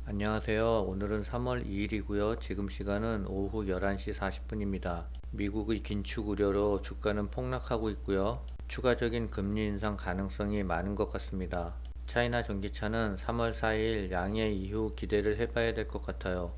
안녕하세요. 오늘은 3월 2일이고요. 지금 시간은 오후 11시 40분입니다. 미국의 긴축 우려로 주가는 폭락하고 있고요. 추가적인 금리 인상 가능성이 많은 것 같습니다. 차이나 전기차는 3월 4일 양해 이후 기대를 해봐야 될 것 같아요.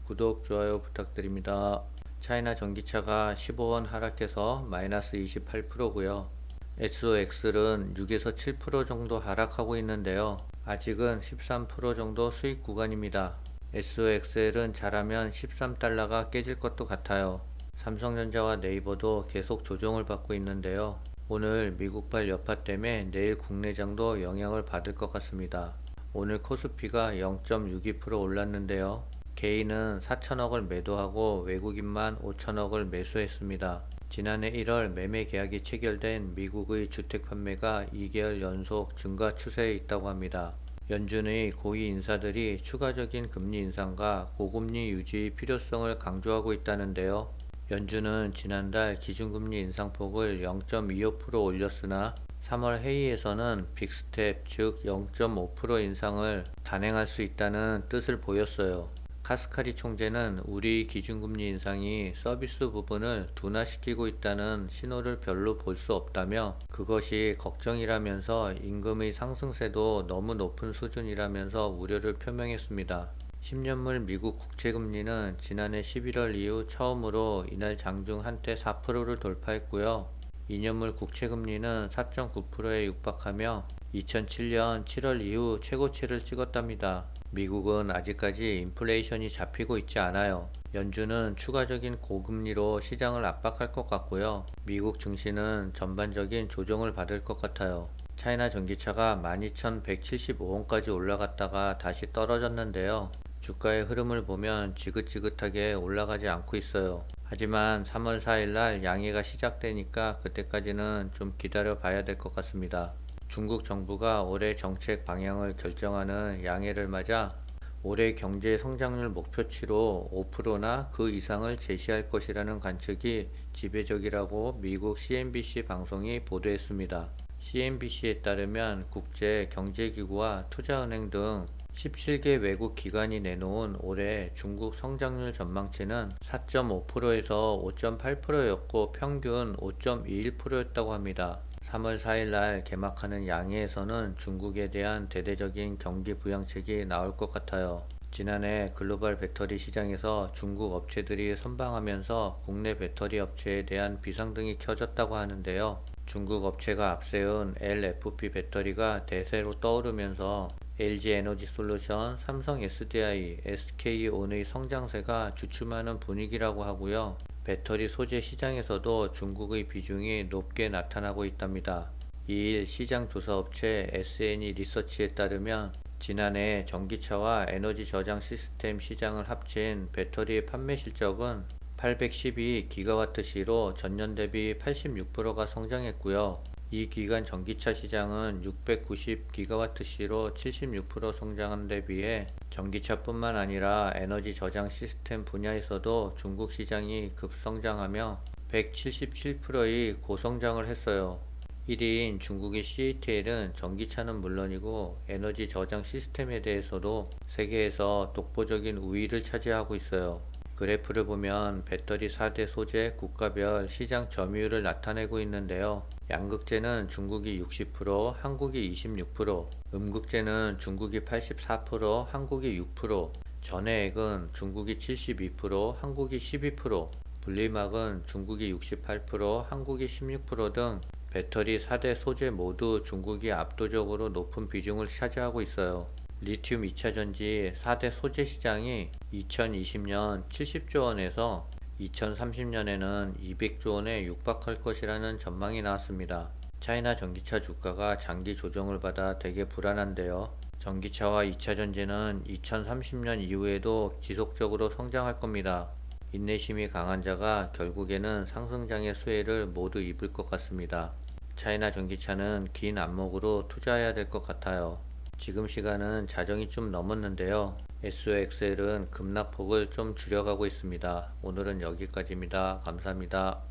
구독, 좋아요 부탁드립니다. 차이나 전기차가 15원 하락해서 마이너스 28%고요. SOX는 6에서 7% 정도 하락하고 있는데요. 아직은 13% 정도 수익 구간입니다. SOXL은 잘하면 13달러가 깨질 것도 같아요. 삼성전자와 네이버도 계속 조정을 받고 있는데요. 오늘 미국발 여파 때문에 내일 국내장도 영향을 받을 것 같습니다. 오늘 코스피가 0.62% 올랐는데요. 개인은 4천억을 매도하고 외국인만 5천억을 매수했습니다. 지난해 1월 매매 계약이 체결된 미국의 주택 판매가 2개월 연속 증가 추세에 있다고 합니다. 연준의 고위 인사들이 추가적인 금리 인상과 고금리 유지의 필요성을 강조하고 있다는데요. 연준은 지난달 기준금리 인상폭을 0.25% 올렸으나 3월 회의에서는 빅스텝 즉 0.5% 인상을 단행할 수 있다는 뜻을 보였어요. 카스카리 총재는 우리 기준금리 인상이 서비스 부분을 둔화시키고 있다는 신호를 별로 볼 수 없다며 그것이 걱정이라면서 임금의 상승세도 너무 높은 수준이라면서 우려를 표명했습니다. 10년물 미국 국채금리는 지난해 11월 이후 처음으로 이날 장중 한때 4%를 돌파했고요. 2년물 국채금리는 4.9%에 육박하며 2007년 7월 이후 최고치를 찍었답니다. 미국은 아직까지 인플레이션이 잡히고 있지 않아요. 연준은 추가적인 고금리로 시장을 압박할 것 같고요. 미국 증시는 전반적인 조정을 받을 것 같아요. 차이나 전기차가 12,175원까지 올라갔다가 다시 떨어졌는데요. 주가의 흐름을 보면 지긋지긋하게 올라가지 않고 있어요. 하지만 3월 4일날 양해가 시작되니까 그때까지는 좀 기다려 봐야 될 것 같습니다. 중국 정부가 올해 정책 방향을 결정하는 양해를 맞아 올해 경제 성장률 목표치로 5%나 그 이상을 제시할 것이라는 관측이 지배적이라고 미국 CNBC 방송이 보도했습니다. CNBC에 따르면 국제경제기구와 투자은행 등 17개 외국 기관이 내놓은 올해 중국 성장률 전망치는 4.5%에서 5.8%였고 평균 5.21%였다고 합니다. 3월 4일 날 개막하는 양해에서는 중국에 대한 대대적인 경기 부양책이 나올 것 같아요. 지난해 글로벌 배터리 시장에서 중국 업체들이 선방하면서 국내 배터리 업체에 대한 비상등이 켜졌다고 하는데요. 중국 업체가 앞세운 LFP 배터리가 대세로 떠오르면서 LG에너지솔루션, 삼성 SDI, SK온의 성장세가 주춤하는 분위기라고 하고요. 배터리 소재 시장에서도 중국의 비중이 높게 나타나고 있답니다. 2일 시장 조사업체 SNE 리서치에 따르면 지난해 전기차와 에너지 저장 시스템 시장을 합친 배터리 판매 실적은 812기가와트시로 전년 대비 86%가 성장했고요. 이 기간 전기차 시장은 690기가와트시로 76% 성장한 데 비해 전기차뿐만 아니라 에너지 저장 시스템 분야에서도 중국 시장이 급성장하며 177%의 고성장을 했어요. 1위인 중국의 CATL은 전기차는 물론이고 에너지 저장 시스템에 대해서도 세계에서 독보적인 우위를 차지하고 있어요. 그래프를 보면 배터리 4대 소재 국가별 시장 점유율을 나타내고 있는데요. 양극재는 중국이 60%, 한국이 26%, 음극재는 중국이 84%, 한국이 6%, 전해액은 중국이 72%, 한국이 12%, 분리막은 중국이 68%, 한국이 16% 등 배터리 4대 소재 모두 중국이 압도적으로 높은 비중을 차지하고 있어요. 리튬 2차전지 4대 소재 시장이 2020년 70조 원에서 2030년에는 200조 원에 육박할 것이라는 전망이 나왔습니다. 차이나 전기차 주가가 장기 조정을 받아 되게 불안한데요. 전기차와 2차전지는 2030년 이후에도 지속적으로 성장할 겁니다. 인내심이 강한 자가 결국에는 상승장의 수혜를 모두 입을 것 같습니다. 차이나 전기차는 긴 안목으로 투자해야 될 것 같아요. 지금 시간은 자정이 좀 넘었는데요. SOXL은 급락폭을 좀 줄여가고 있습니다. 오늘은 여기까지입니다. 감사합니다.